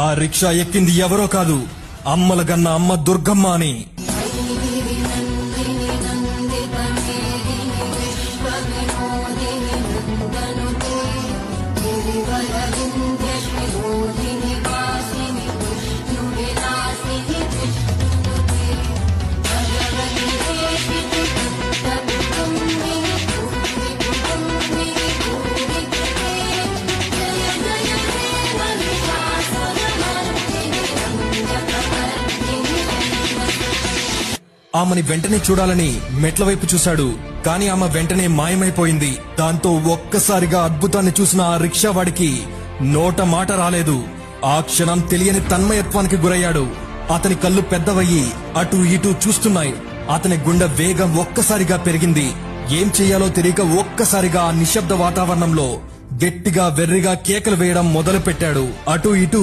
ఆ రిక్షా ఎక్కింది ఎవరో కాదు, అమ్మలగన్న అమ్మ దుర్గమ్మ అని. ఆమెని వెంటనే చూడాలని మెట్ల వైపు చూశాడు. కాని ఆమె వెంటనే మాయమైపోయింది. దాంతో ఒక్కసారిగా అద్భుతాన్ని చూసిన ఆ రిక్షావాడికి నోట మాట రాలేదు. ఆ క్షణం తెలియని తన్మయత్వానికి గురయ్యాడు. అతని కళ్ళు పెద్దవయ్యి అటు ఇటు చూస్తున్నాయి. అతని గుండె వేగం ఒక్కసారిగా పెరిగింది. ఏం చెయ్యాలో తెలియక ఒక్కసారిగా ఆ నిశ్శబ్ద వాతావరణంలో గట్టిగా వెర్రిగా కేకలు వేయడం మొదలు పెట్టాడు. అటు ఇటు